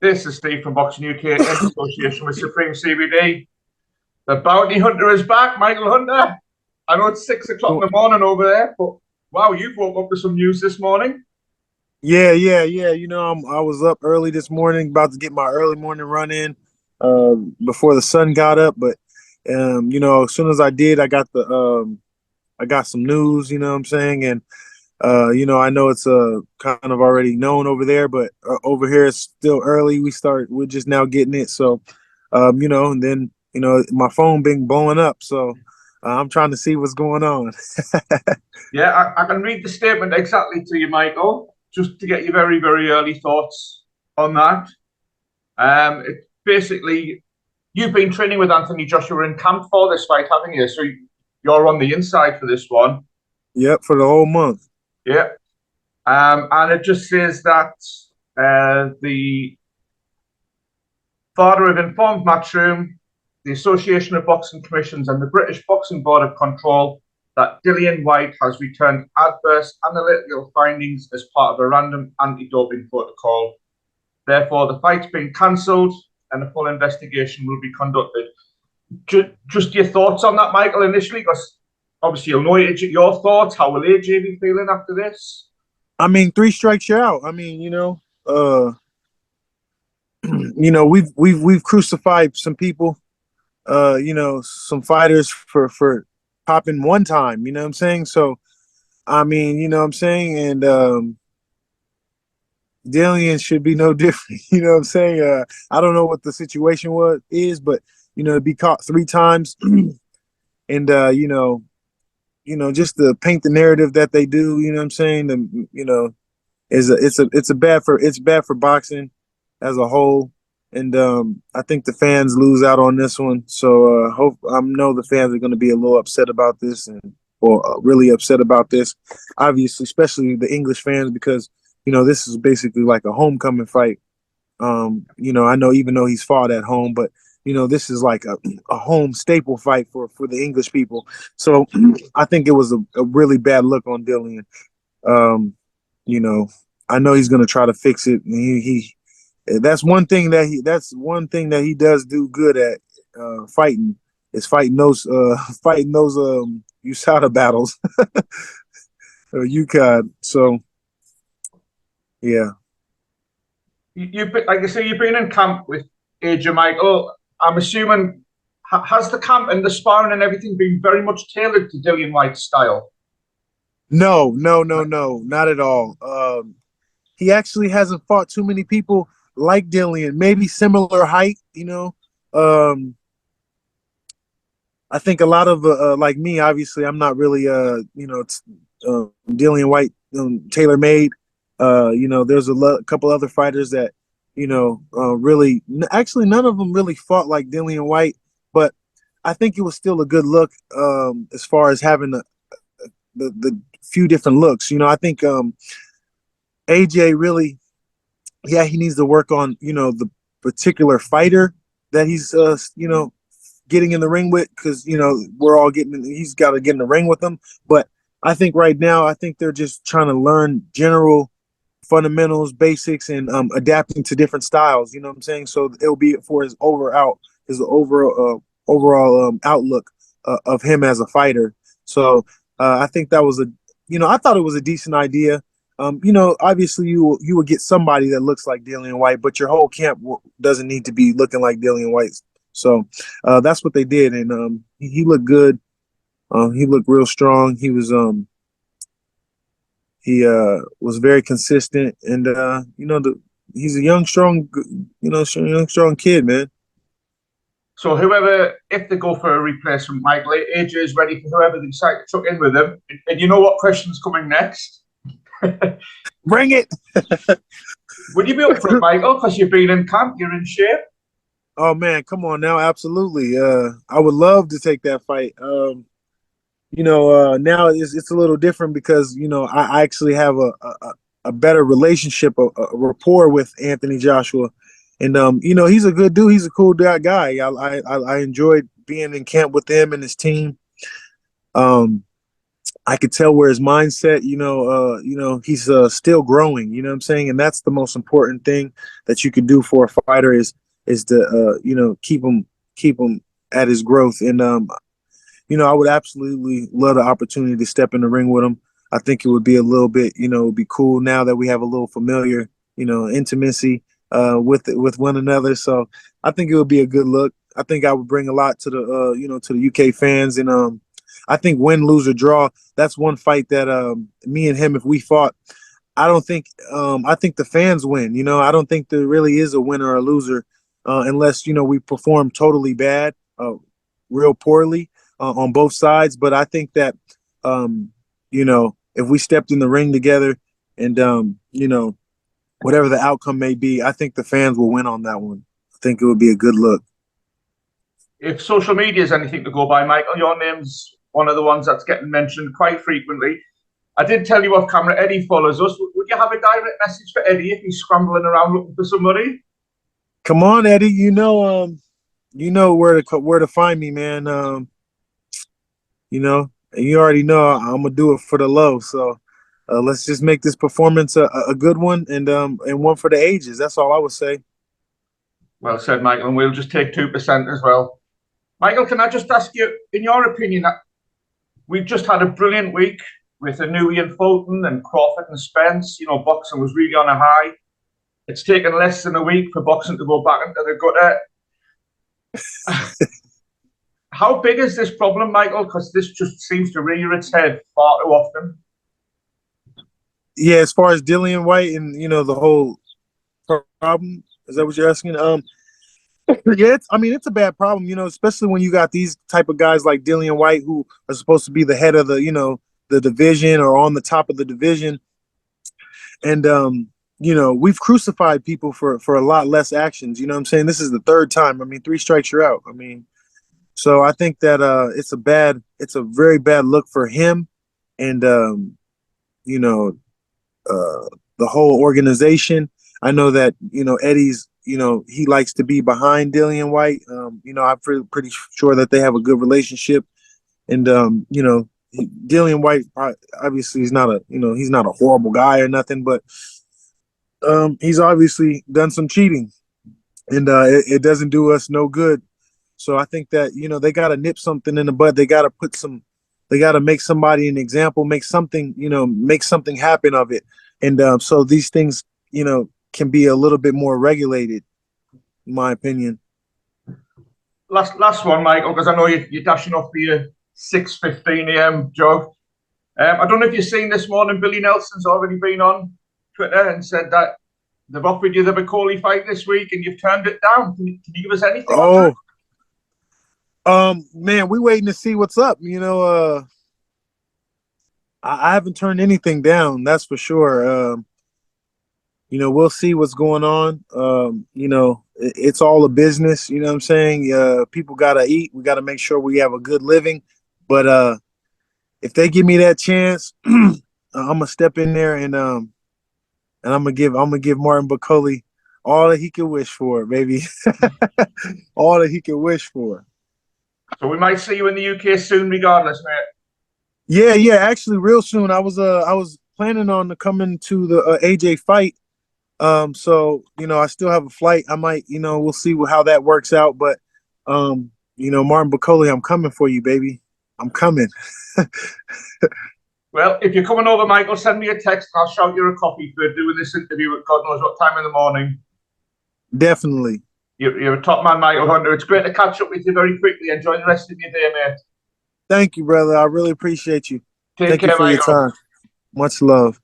This is Steve from Boxing UK in association with Supreme CBD. The bounty hunter is back, Michael Hunter. I know it's 6 o'clock in the morning over there, but wow, you've woke up with some news this morning. Yeah. You know, I was up early this morning, about to get my early morning run in before the sun got up. But you know, as soon as I did, I got some news. You know what I'm saying? And you know, I know it's kind of already known over there, but over here it's still early. We're just now getting it. So you know, and then you know, my phone been blowing up. So I'm trying to see what's going on. Yeah, I can read the statement exactly to you, Michael, just to get your very, very early thoughts on that. It basically, you've been training with Anthony Joshua in camp for this fight, haven't you? So you're on the inside for this one. Yep, for the whole month. Yeah. And it just says that the father have informed Matchroom, the Association of Boxing Commissions, and the British Boxing Board of Control that Dillian White has returned adverse analytical findings as part of a random anti-doping protocol. Therefore, the fight's been cancelled and a full investigation will be conducted. Just your thoughts on that, Michael, initially, because obviously you'll know your thoughts. How will AJ be feeling after this? I mean, 3 strikes you're out. I mean, you know, we've crucified some people, you know, some fighters for popping one time, you know what I'm saying? So, I mean, you know what I'm saying? And Dillian should be no different, you know what I'm saying? I don't know what the situation is, but, you know, to be caught 3 times and, you know, just to paint the narrative that they do, you know what I'm saying? You know, it's bad for boxing as a whole. And I think the fans lose out on this one. So I know the fans are going to be a little upset about this or really upset about this. Obviously, especially the English fans, because, you know, this is basically like a homecoming fight. You know, I know even though he's fought at home, but, you know, this is like a home staple fight for the English people. So I think it was a really bad look on Dillian. You know, I know he's going to try to fix it. And that's one thing that he does do good at, fighting, is fighting those USADA battles or UCOD. So yeah. You've been, like I say, you've been in camp with AJ, Michael. I'm assuming, has the camp and the sparring and everything been very much tailored to Dillian White's style? No, not at all. He actually hasn't fought too many people like Dillian, maybe similar height, you know. I think a lot of like me, obviously, I'm not really you know, Dillian White tailor made. You know, there's a couple other fighters that, you know, really actually none of them really fought like Dillian White, but I think it was still a good look as far as having the few different looks. You know, I think AJ really, yeah, he needs to work on, you know, the particular fighter that he's you know, getting in the ring with, because, you know, he's got to get in the ring with them. But I think right now, I think they're just trying to learn general fundamentals, basics, and adapting to different styles. You know what I'm saying? So it'll be for his overall outlook of him as a fighter. So I think that was you know, I thought it was a decent idea. You know, obviously you would get somebody that looks like Dillian White, but your whole camp doesn't need to be looking like Dillian White. So that's what they did, and he looked good. He looked real strong. He was very consistent, and you know, he's a young, strong, you know, young, strong kid, man. So whoever, if they go for a replacement, Michael, AJ is ready for whoever they decide to chuck in with him. And you know what question's coming next? Bring it. Would you be up for it, Michael? Because you've been in camp, you're in shape. Oh man, come on now, absolutely. I would love to take that fight. You know, now it's a little different because, you know, I actually have a better relationship, a rapport with Anthony Joshua, and you know, he's a good dude. He's a cool guy. I enjoyed being in camp with him and his team. I could tell where his mindset, he's still growing, you know what I'm saying? And that's the most important thing that you could do for a fighter is to keep him at his growth. And I would absolutely love the opportunity to step in the ring with him. I think it would be a little bit, it would be cool now that we have a little familiar, intimacy with one another. So I think it would be a good look. I think I would bring a lot to the UK fans. And I think win, lose, or draw, that's one fight that me and him, if we fought, I think the fans win. I don't think there really is a winner or a loser unless, we perform totally bad, real poorly on both sides. But I think that, if we stepped in the ring together and, whatever the outcome may be, I think the fans will win on that one. I think it would be a good look. If social media is anything to go by, Michael, your name's one of the ones that's getting mentioned quite frequently. I did tell you off camera, Eddie follows us. Would you have a direct message for Eddie if he's scrambling around looking for somebody? Come on, Eddie. You know where to find me, man. And you already know I'm gonna do it for the low. So let's just make this performance a good one and one for the ages. That's all I would say. Well said, Michael. And we'll just take 2% as well. Michael, can I just ask you, in your opinion, that we've just had a brilliant week with Inouye and Fulton and Crawford and Spence. Boxing was really on a high. It's taken less than a week for boxing to go back into the gutter. How big is this problem, Michael? Because this just seems to rear its head far too often. Yeah, as far as Dillian White and the whole problem, is that what you're asking? Yeah, it's a bad problem, especially when you got these type of guys like Dillian White who are supposed to be the head of the division or on the top of the division. And we've crucified people for a lot less actions. You know what I'm saying? This is the third time. 3 strikes, you're out. So I think that it's a very bad look for him and the whole organization. I know that, Eddie's, he likes to be behind Dillian White. I'm pretty sure that they have a good relationship. And, Dillian White, obviously, he's not a horrible guy or nothing, but he's obviously done some cheating. And it doesn't do us no good. So I think that, they got to nip something in the bud. They got to make somebody an example, make something happen of it. And so these things, can be a little bit more regulated, in my opinion. Last one, Michael, because I know you're dashing off for your 6:15 a.m. jog. I don't know if you've seen this morning, Billy Nelson's already been on Twitter and said that they've offered you the Bakole fight this week and you've turned it down. Can you give us anything on that? Man, we're waiting to see what's up. I haven't turned anything down, that's for sure. We'll see what's going on. It's all a business, you know what I'm saying? People got to eat. We got to make sure we have a good living. But if they give me that chance, I'm going to step in there and I'm going to give Martin Bakole all that he can wish for, baby. All that he can wish for. So we might see you in the UK soon regardless, mate. Yeah, actually real soon. I was planning on coming to the AJ fight. So, I still have a flight. I might, we'll see how that works out. But, Martin Bakole, I'm coming for you, baby. I'm coming. Well, if you're coming over, Michael, send me a text. I'll shout you a coffee for doing this interview at God knows what time in the morning. Definitely. You're a top man, Michael Hunter. It's great to catch up with you very quickly. Enjoy the rest of your day, mate. Thank you, brother. I really appreciate you. Take care, you for Michael. your time. Much love.